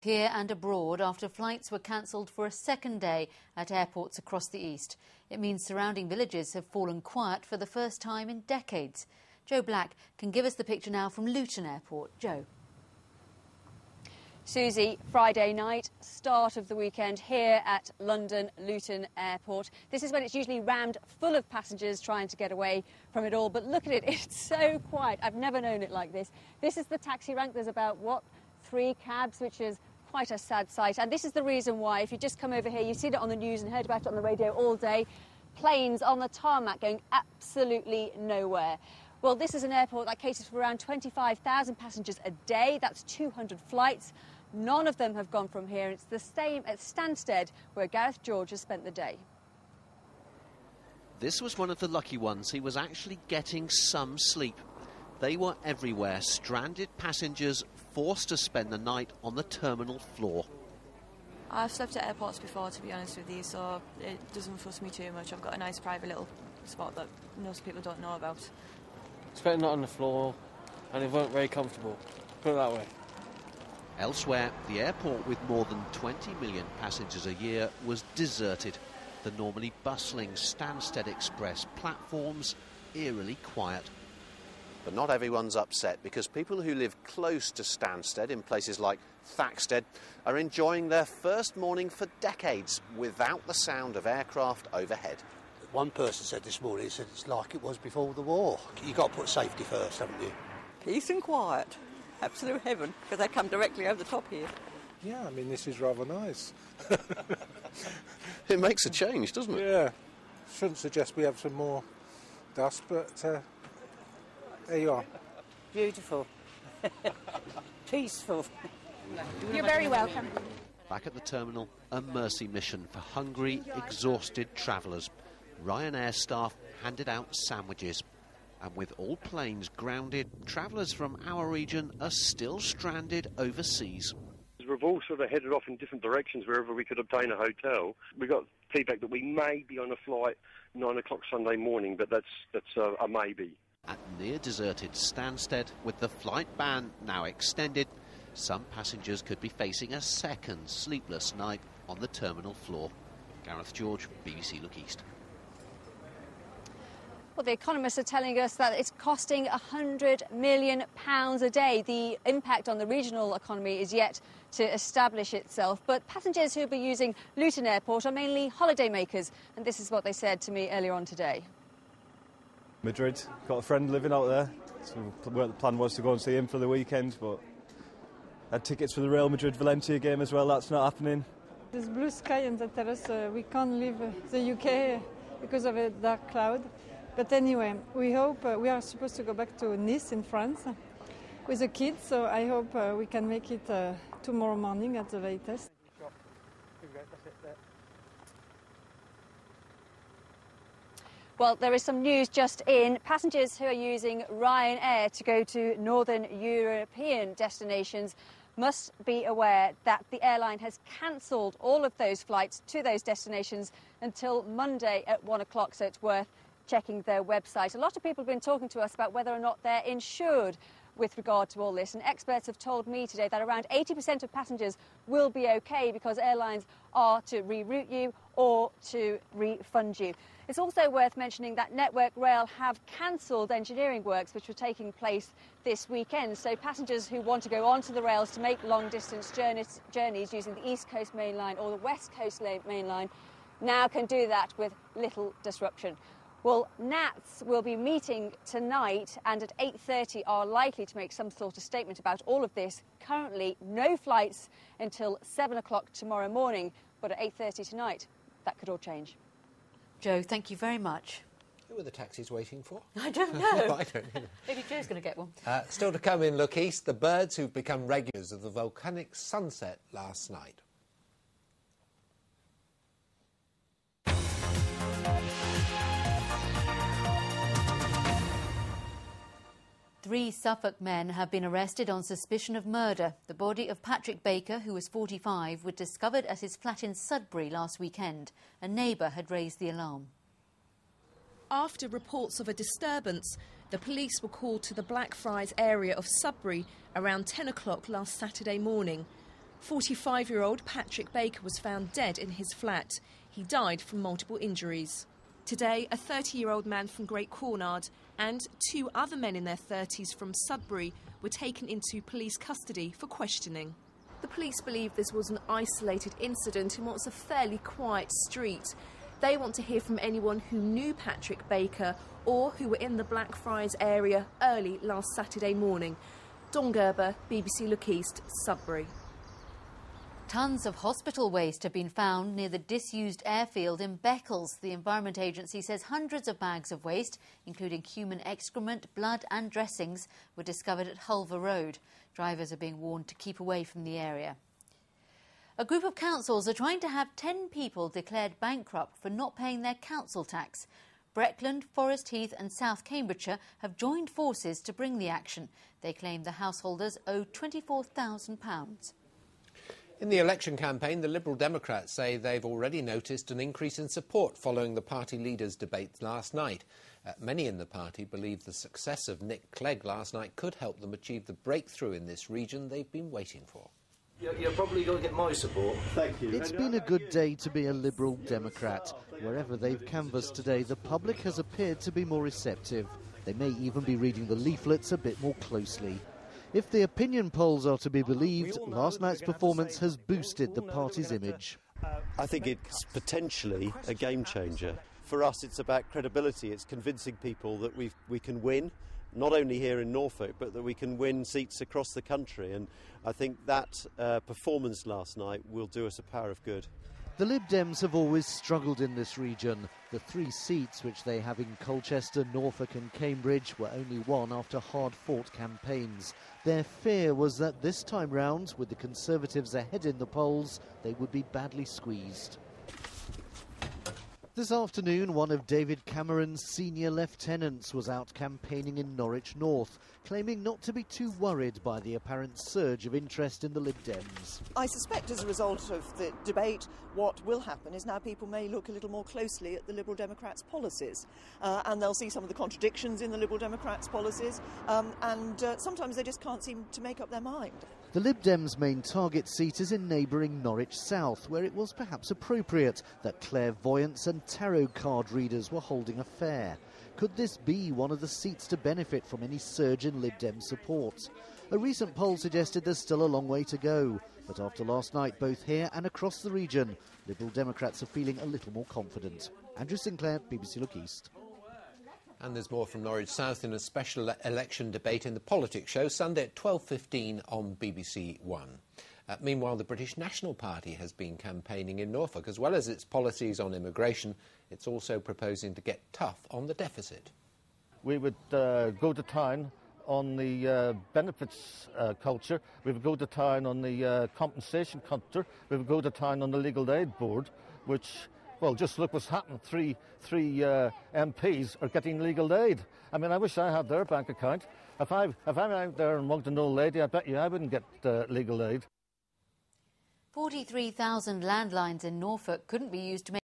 here and abroad after flights were cancelled for a second day at airports across the east. It means surrounding villages have fallen quiet for the first time in decades. Joe Black can give us the picture now from Luton Airport. Joe. Susie, Friday night, start of the weekend here at London Luton Airport. This is when it's usually rammed full of passengers trying to get away from it all. But look at it, it's so quiet. I've never known it like this. This is the taxi rank. There's about, 3 cabs, which is quite a sad sight. And this is the reason why, if you just come over here, you've seen it on the news and heard about it on the radio all day. Planes on the tarmac going absolutely nowhere. Well, this is an airport that caters for around 25,000 passengers a day. That's 200 flights. None of them have gone from here. It's the same at Stansted, where Gareth George has spent the day. This was one of the lucky ones. He was actually getting some sleep. They were everywhere. Stranded passengers forced to spend the night on the terminal floor. I've slept at airports before, to be honest with you, so it doesn't fuss me too much. I've got a nice private little spot that most people don't know about. Spent the night on the floor, and it weren't very comfortable. Put it that way. Elsewhere, the airport with more than 20 million passengers a year was deserted. The normally bustling Stansted Express platforms eerily quiet. But not everyone's upset, because people who live close to Stansted in places like Thaxted are enjoying their first morning for decades without the sound of aircraft overhead. One person said this morning, he said it's like it was before the war. You've got to put safety first, haven't you? Peace and quiet. Absolute heaven, because they come directly over the top here. Yeah, I mean, this is rather nice. It makes a change, doesn't it? Yeah. Shouldn't suggest we have some more dust, but there you are. Beautiful. Peaceful. You're very welcome. Back at the terminal, a mercy mission for hungry, exhausted travellers. Ryanair staff handed out sandwiches. And with all planes grounded, travellers from our region are still stranded overseas. We've all sort of headed off in different directions wherever we could obtain a hotel. We got feedback that we may be on a flight 9 o'clock Sunday morning, but that's a maybe. At near-deserted Stansted, with the flight ban now extended, some passengers could be facing a second sleepless night on the terminal floor. Gareth George, BBC Look East. Well, the economists are telling us that it's costing £100 million a day. The impact on the regional economy is yet to establish itself. But passengers who will be using Luton Airport are mainly holidaymakers. And this is what they said to me earlier on today. Madrid. Got a friend living out there. So the plan was to go and see him for the weekend, but had tickets for the Real Madrid-Valencia game as well. That's not happening. There's blue sky on the terrace. We can't leave the UK because of a dark cloud. But anyway, we hope we are supposed to go back to Nice in France with the kids, so I hope we can make it tomorrow morning at the latest. Well, there is some news just in. Passengers who are using Ryanair to go to northern European destinations must be aware that the airline has cancelled all of those flights to those destinations until Monday at 1 o'clock, so it's worth checking their website. A lot of people have been talking to us about whether or not they're insured with regard to all this, and experts have told me today that around 80% of passengers will be OK because airlines are to reroute you or to refund you. It's also worth mentioning that Network Rail have cancelled engineering works which were taking place this weekend, so passengers who want to go onto the rails to make long-distance journeys using the East Coast Main Line or the West Coast Main Line now can do that with little disruption. Well, NATS will be meeting tonight and at 8:30 are likely to make some sort of statement about all of this. Currently, no flights until 7 o'clock tomorrow morning, but at 8:30 tonight, that could all change. Joe, thank you very much. Who are the taxis waiting for? I don't know. I don't know. Maybe Joe's going to get one. Still to come in Look East, the birds who've become regulars of the volcanic sunset last night. Three Suffolk men have been arrested on suspicion of murder. The body of Patrick Baker, who was 45, was discovered at his flat in Sudbury last weekend. A neighbour had raised the alarm. After reports of a disturbance, the police were called to the Blackfriars area of Sudbury around 10 o'clock last Saturday morning. 45-year-old Patrick Baker was found dead in his flat. He died from multiple injuries. Today, a 30-year-old man from Great Cornard and 2 other men in their 30s from Sudbury were taken into police custody for questioning. The police believe this was an isolated incident in what's a fairly quiet street. They want to hear from anyone who knew Patrick Baker or who were in the Blackfriars area early last Saturday morning. Dawn Gerber, BBC Look East, Sudbury. Tons of hospital waste have been found near the disused airfield in Beccles. The Environment Agency says hundreds of bags of waste, including human excrement, blood and dressings, were discovered at Hulver Road. Drivers are being warned to keep away from the area. A group of councils are trying to have 10 people declared bankrupt for not paying their council tax. Breckland, Forest Heath and South Cambridgeshire have joined forces to bring the action. They claim the householders owe £24,000. In the election campaign, the Liberal Democrats say they've already noticed an increase in support following the party leaders' debate last night. Many in the party believe the success of Nick Clegg last night could help them achieve the breakthrough in this region they've been waiting for. You're probably going to get my support. Thank you. It's been a good day to be a Liberal Democrat. Wherever they've canvassed today, the public has appeared to be more receptive. They may even be reading the leaflets a bit more closely. If the opinion polls are to be believed, last night's performance has boosted the party's image. I think it's potentially a game changer. For us, it's about credibility. It's convincing people that we can win, not only here in Norfolk, but that we can win seats across the country. And I think that performance last night will do us a power of good. The Lib Dems have always struggled in this region. The 3 seats which they have in Colchester, Norfolk and Cambridge were only won after hard-fought campaigns. Their fear was that this time round, with the Conservatives ahead in the polls, they would be badly squeezed. This afternoon, one of David Cameron's senior lieutenants was out campaigning in Norwich North, claiming not to be too worried by the apparent surge of interest in the Lib Dems. I suspect as a result of the debate, what will happen is now people may look a little more closely at the Liberal Democrats' policies, and they'll see some of the contradictions in the Liberal Democrats' policies, and sometimes they just can't seem to make up their mind. The Lib Dems' main target seat is in neighbouring Norwich South, where it was perhaps appropriate that clairvoyants and tarot card readers were holding a fair. Could this be one of the seats to benefit from any surge in Lib Dem support? A recent poll suggested there's still a long way to go, but after last night, both here and across the region, Liberal Democrats are feeling a little more confident. Andrew Sinclair, BBC Look East. And there's more from Norwich South in a special election debate in the Politics Show, Sunday at 12:15 on BBC One. Meanwhile, the British National Party has been campaigning in Norfolk. As well as its policies on immigration, it's also proposing to get tough on the deficit. We would go to town on the benefits culture. We would go to town on the compensation culture. We would go to town on the legal aid board, which... well, just look what's happened. Three MPs are getting legal aid. I mean, I wish I had their bank account. If I'm out there and mugged an old lady, I bet you I wouldn't get legal aid. 43,000 landlines in Norfolk couldn't be used to make